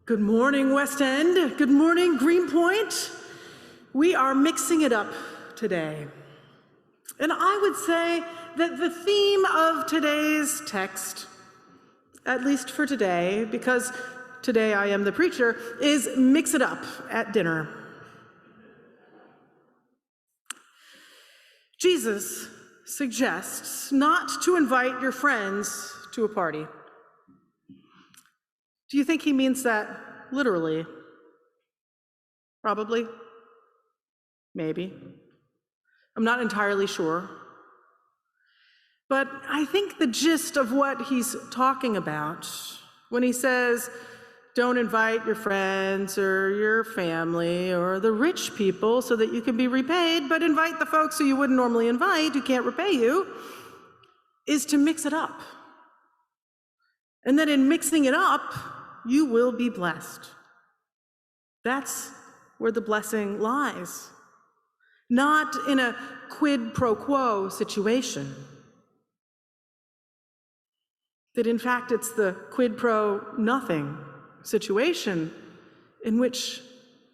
Good morning, West End. Good morning, Greenpoint. We are mixing it up today. And I would say that the theme of today's text, at least for today, because today I am the preacher, is mix it up at dinner. Jesus suggests not to invite your friends to a party. Do you think he means that literally? Probably. Maybe. I'm not entirely sure. But I think the gist of what he's talking about when he says, don't invite your friends or your family or the rich people so that you can be repaid, but invite the folks who you wouldn't normally invite who can't repay you, is to mix it up. And that in mixing it up, you will be blessed. That's where the blessing lies. Not in a quid pro quo situation. That in fact it's the quid pro nothing situation in which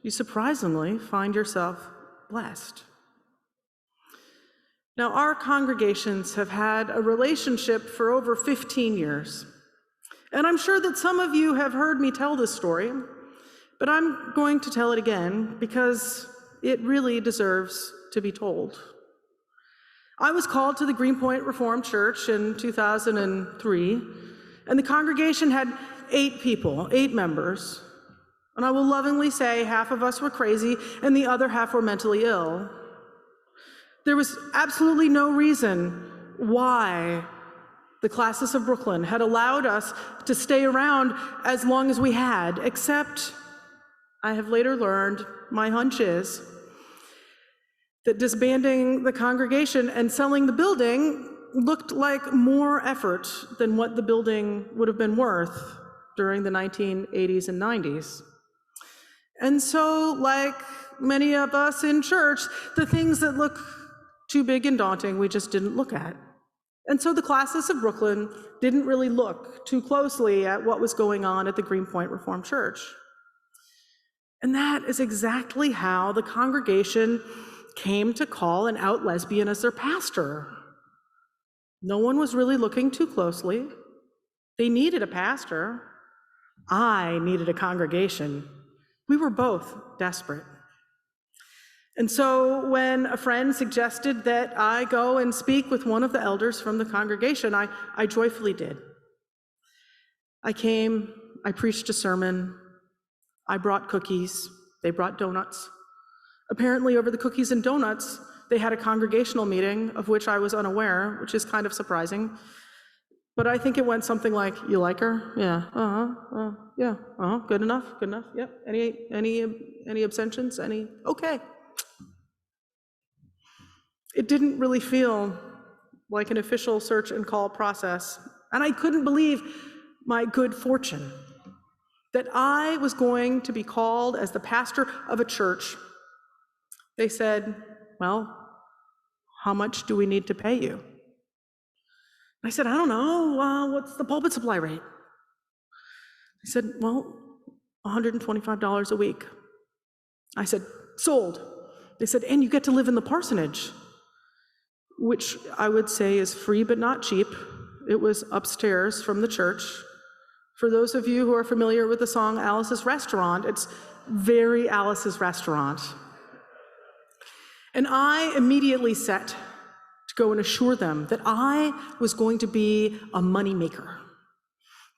you surprisingly find yourself blessed. Now, our congregations have had a relationship for over 15 years. And I'm sure that some of you have heard me tell this story, but I'm going to tell it again because it really deserves to be told. I was called to the Greenpoint Reformed Church in 2003, and the congregation had 8 members. And I will lovingly say half of us were crazy and the other half were mentally ill. There was absolutely no reason why the Classis of Brooklyn had allowed us to stay around as long as we had, except I have later learned, my hunch is, that disbanding the congregation and selling the building looked like more effort than what the building would have been worth during the 1980s and 90s. And so, like many of us in church, the things that look too big and daunting, we just didn't look at. And so the Classis of Brooklyn didn't really look too closely at what was going on at the Greenpoint Reformed Church. And that is exactly how the congregation came to call an out lesbian as their pastor. No one was really looking too closely. They needed a pastor. I needed a congregation. We were both desperate. And so when a friend suggested that I go and speak with one of the elders from the congregation, I joyfully did. I came, I preached a sermon, I brought cookies, they brought donuts. Apparently over the cookies and donuts, they had a congregational meeting of which I was unaware, which is kind of surprising. But I think it went something like, you like her? Yeah, yeah, good enough, yep. Any abstentions, okay. It didn't really feel like an official search and call process. And I couldn't believe my good fortune that I was going to be called as the pastor of a church. They said, well, how much do we need to pay you? I said, I don't know, what's the pulpit supply rate? They said, well, $125 a week. I said, sold. They said, and you get to live in the parsonage, which I would say is free but not cheap. It was upstairs from the church. For those of you who are familiar with the song Alice's Restaurant, it's very Alice's Restaurant. And I immediately set to go and assure them that I was going to be a moneymaker.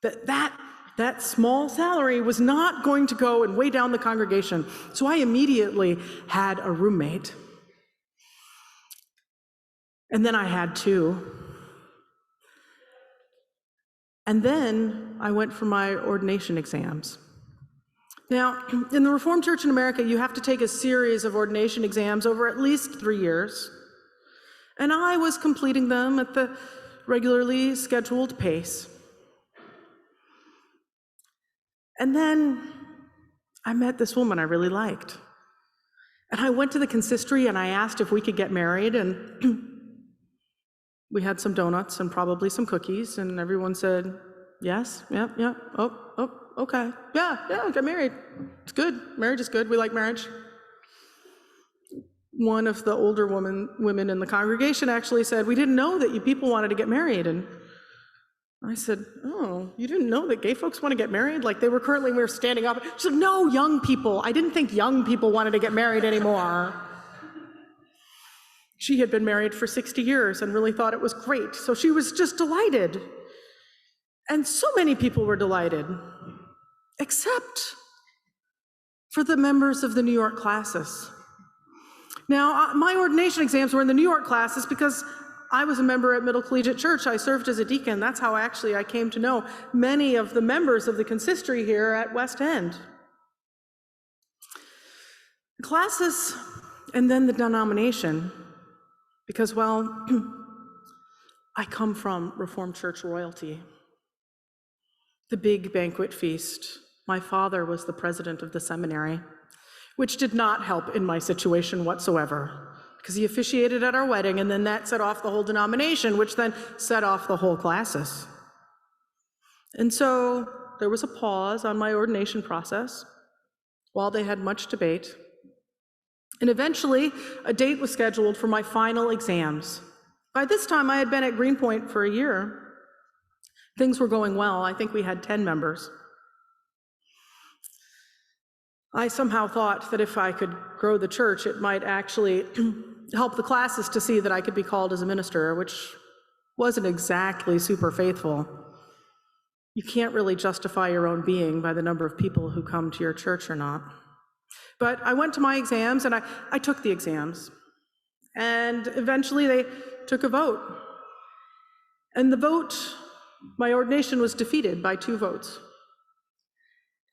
That small salary was not going to go and weigh down the congregation. So I immediately had a roommate. And then I had 2. And then I went for my ordination exams. Now, in the Reformed Church in America, you have to take a series of ordination exams over at least 3 years. And I was completing them at the regularly scheduled pace. And then I met this woman I really liked. And I went to the consistory and I asked if we could get married, and we had some donuts and probably some cookies, and everyone said, yes, yep, okay. Yeah, get married. It's good. Marriage is good. We like marriage. One of the older women in the congregation actually said, we didn't know that you people wanted to get married. And I said, oh, you didn't know that gay folks want to get married? Like we were standing up. She said, no, young people. I didn't think young people wanted to get married anymore. She had been married for 60 years and really thought it was great. So she was just delighted. And so many people were delighted, except for the members of the New York classes. Now, my ordination exams were in the New York classes because I was a member at Middle Collegiate Church. I served as a deacon. That's how actually I came to know many of the members of the consistory here at West End. The classes and then the denomination, because, well, I come from Reformed Church royalty. The big banquet feast. My father was the president of the seminary, which did not help in my situation whatsoever, because he officiated at our wedding, and then that set off the whole denomination, which then set off the whole classes. And so there was a pause on my ordination process while they had much debate. And eventually, a date was scheduled for my final exams. By this time, I had been at Greenpoint for a year. Things were going well. I think we had 10 members. I somehow thought that if I could grow the church, it might actually help the classes to see that I could be called as a minister, which wasn't exactly super faithful. You can't really justify your own being by the number of people who come to your church or not. But I went to my exams, and I took the exams. And eventually they took a vote. And the vote, my ordination was defeated by 2 votes.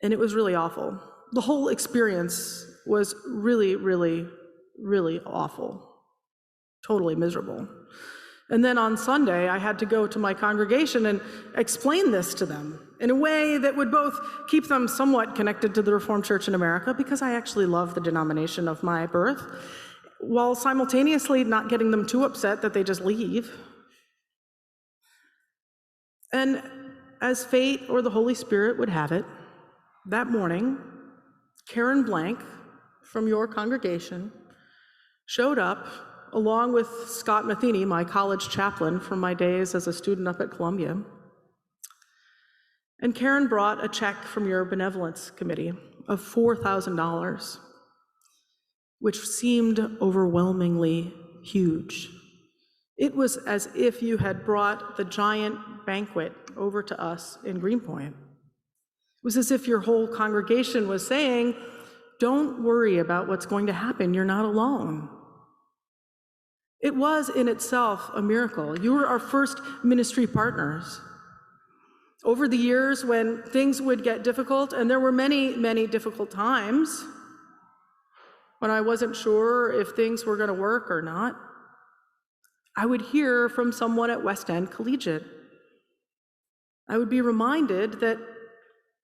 And it was really awful. The whole experience was really, really, really awful. Totally miserable. And then on Sunday, I had to go to my congregation and explain this to them in a way that would both keep them somewhat connected to the Reformed Church in America, because I actually love the denomination of my birth, while simultaneously not getting them too upset that they just leave. And as fate or the Holy Spirit would have it, that morning, Karen Blank from your congregation showed up along with Scott Matheny, my college chaplain from my days as a student up at Columbia. And Karen brought a check from your benevolence committee of $4,000, which seemed overwhelmingly huge. It was as if you had brought the giant banquet over to us in Greenpoint. It was as if your whole congregation was saying, don't worry about what's going to happen, you're not alone. It was in itself a miracle. You were our first ministry partners. Over the years when things would get difficult, and there were many, many difficult times when I wasn't sure if things were going to work or not, I would hear from someone at West End Collegiate. I would be reminded that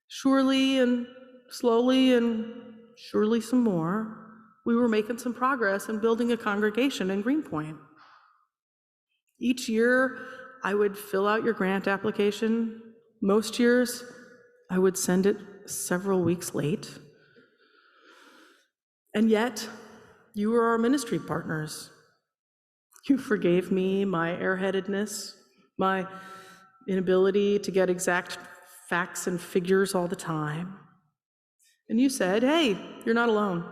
surely and slowly and surely some more, we were making some progress in building a congregation in Greenpoint. Each year, I would fill out your grant application. Most years, I would send it several weeks late. And yet, you were our ministry partners. You forgave me my airheadedness, my inability to get exact facts and figures all the time. And you said, hey, you're not alone.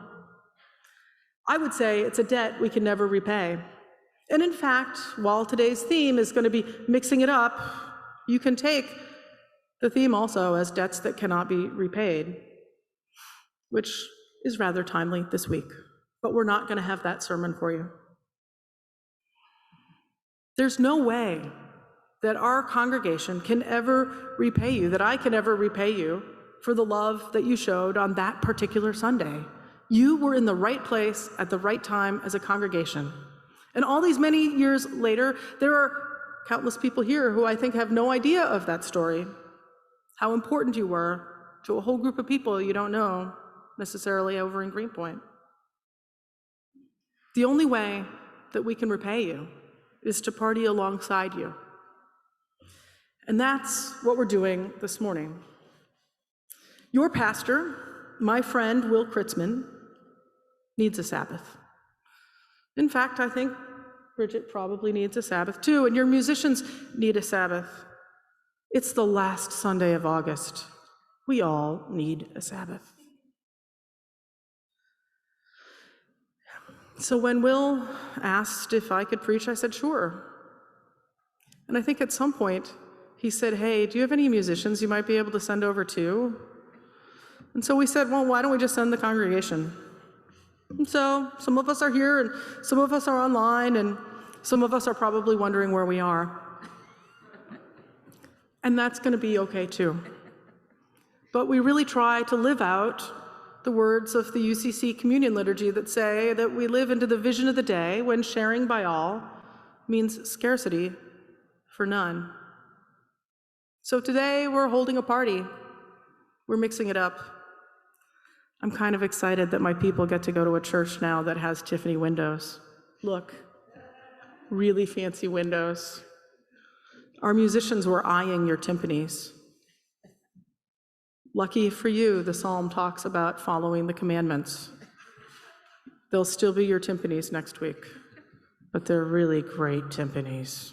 I would say it's a debt we can never repay. And in fact, while today's theme is going to be mixing it up, you can take the theme also as debts that cannot be repaid, which is rather timely this week. But we're not going to have that sermon for you. There's no way that our congregation can ever repay you, that I can ever repay you for the love that you showed on that particular Sunday. You were in the right place at the right time as a congregation. And all these many years later, there are countless people here who I think have no idea of that story, how important you were to a whole group of people you don't know necessarily over in Greenpoint. The only way that we can repay you is to party alongside you. And that's what we're doing this morning. Your pastor, my friend Will Kritzman, needs a Sabbath. In fact, I think Bridget probably needs a Sabbath too, and your musicians need a Sabbath. It's the last Sunday of August. We all need a Sabbath. So when Will asked if I could preach, I said, sure. And I think at some point he said, hey, do you have any musicians you might be able to send over too? And so we said, well, why don't we just send the congregation? And so some of us are here and some of us are online and some of us are probably wondering where we are. And that's going to be okay too. But we really try to live out the words of the UCC communion liturgy that say that we live into the vision of the day when sharing by all means scarcity for none. So today we're holding a party. We're mixing it up. I'm kind of excited that my people get to go to a church now that has Tiffany windows. Look, really fancy windows. Our musicians were eyeing your timpanis. Lucky for you, the psalm talks about following the commandments. They'll still be your timpanis next week, but they're really great timpanis.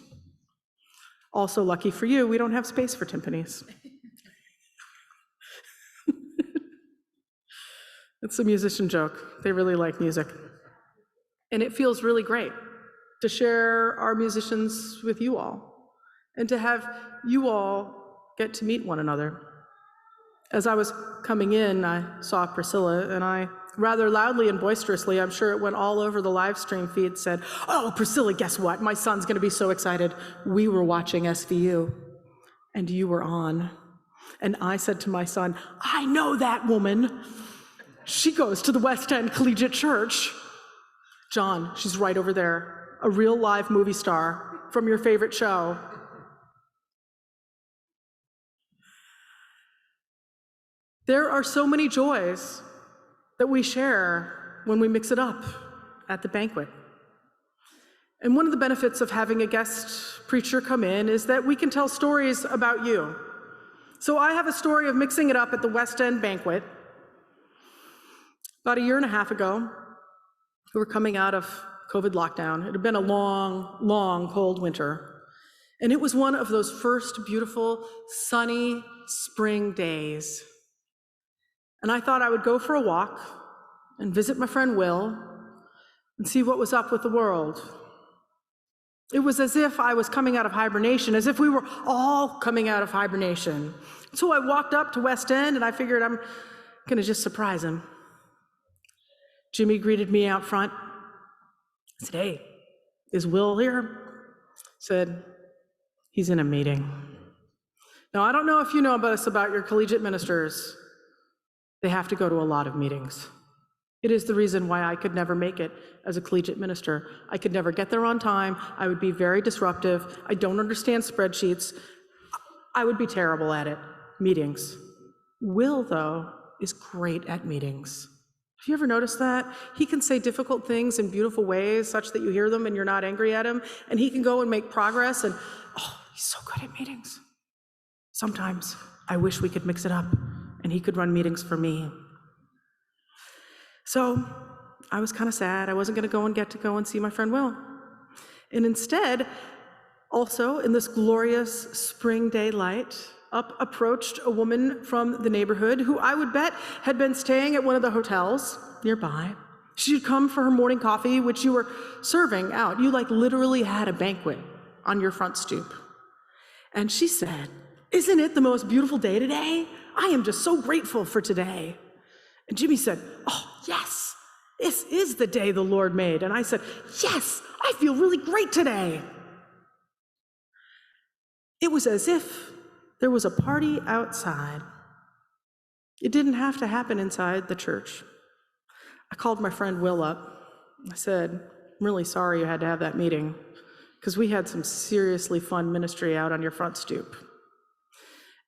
Also lucky for you, we don't have space for timpanis. It's a musician joke. They really like music. And it feels really great to share our musicians with you all and to have you all get to meet one another. As I was coming in, I saw Priscilla, and I rather loudly and boisterously, I'm sure it went all over the live stream feed, said, oh, Priscilla, guess what? My son's going to be so excited. We were watching SVU, and you were on. And I said to my son, I know that woman. She goes to the West End Collegiate Church. John, she's right over there, a real live movie star from your favorite show. There are so many joys that we share when we mix it up at the banquet. And one of the benefits of having a guest preacher come in is that we can tell stories about you. So I have a story of mixing it up at the West End banquet. About a year and a half ago, we were coming out of COVID lockdown. It had been a long, long, cold winter. And it was one of those first beautiful, sunny spring days. And I thought I would go for a walk and visit my friend Will and see what was up with the world. It was as if I was coming out of hibernation, as if we were all coming out of hibernation. So I walked up to West End and I figured I'm gonna just surprise him. Jimmy greeted me out front. I said, hey, is Will here? Said, he's in a meeting. Now, I don't know if you know about your collegiate ministers. They have to go to a lot of meetings. It is the reason why I could never make it as a collegiate minister. I could never get there on time. I would be very disruptive. I don't understand spreadsheets. I would be terrible at it. Meetings. Will, though, is great at meetings. Have you ever noticed that? He can say difficult things in beautiful ways such that you hear them and you're not angry at him, and he can go and make progress, and he's so good at meetings. Sometimes I wish we could mix it up and he could run meetings for me. So I was kind of sad. I wasn't going to go and see my friend Will. And instead, also in this glorious spring daylight, up approached a woman from the neighborhood who I would bet had been staying at one of the hotels nearby. She had come for her morning coffee, which you were serving out. You literally had a banquet on your front stoop. And she said, isn't it the most beautiful day today? I am just so grateful for today. And Jimmy said, oh, yes, this is the day the Lord made. And I said, yes, I feel really great today. It was as if there was a party outside. It didn't have to happen inside the church. I called my friend Will up. I said, I'm really sorry you had to have that meeting because we had some seriously fun ministry out on your front stoop.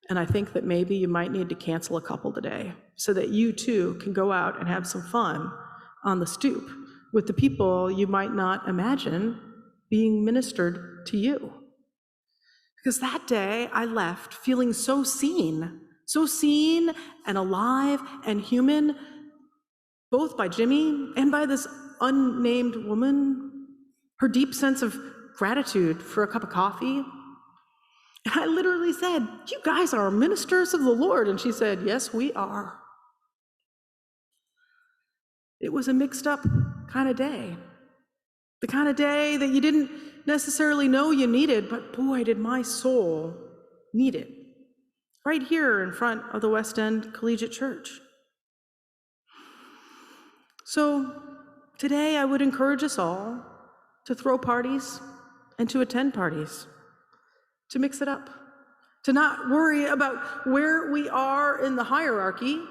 And I think that maybe you might need to cancel a couple today so that you too can go out and have some fun on the stoop with the people you might not imagine being ministered to you. Because that day I left feeling so seen, so seen and alive and human, both by Jimmy and by this unnamed woman, her deep sense of gratitude for a cup of coffee. And I literally said, "You guys are ministers of the Lord." And she said, "Yes, we are." It was a mixed up kind of day. The kind of day that you didn't necessarily know you needed, but boy, did my soul need it. Right here in front of the West End Collegiate Church. So today I would encourage us all to throw parties and to attend parties, to mix it up, to not worry about where we are in the hierarchy,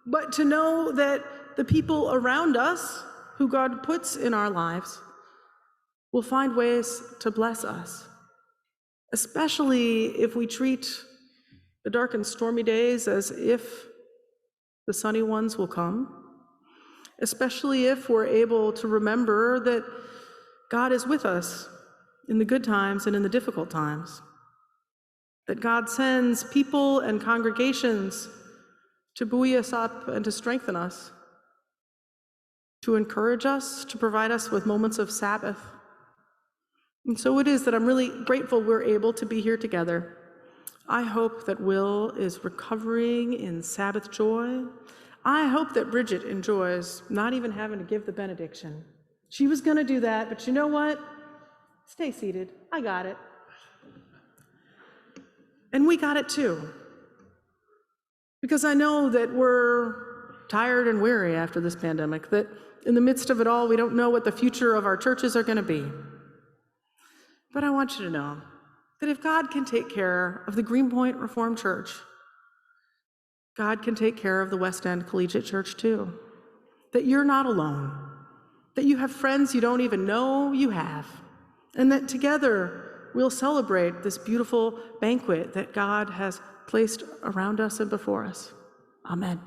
but to know that the people around us who God puts in our lives will find ways to bless us, especially if we treat the dark and stormy days as if the sunny ones will come, especially if we're able to remember that God is with us in the good times and in the difficult times, that God sends people and congregations to buoy us up and to strengthen us, to encourage us, to provide us with moments of Sabbath. And so it is that I'm really grateful we're able to be here together. I hope that Will is recovering in Sabbath joy. I hope that Bridget enjoys not even having to give the benediction. She was going to do that, but you know what? Stay seated. I got it. And we got it too. Because I know that we're tired and weary after this pandemic, that in the midst of it all, we don't know what the future of our churches are going to be. But I want you to know that if God can take care of the Greenpoint Reformed Church, God can take care of the West End Collegiate Church too. That you're not alone, that you have friends you don't even know you have, and that together we'll celebrate this beautiful banquet that God has placed around us and before us. Amen.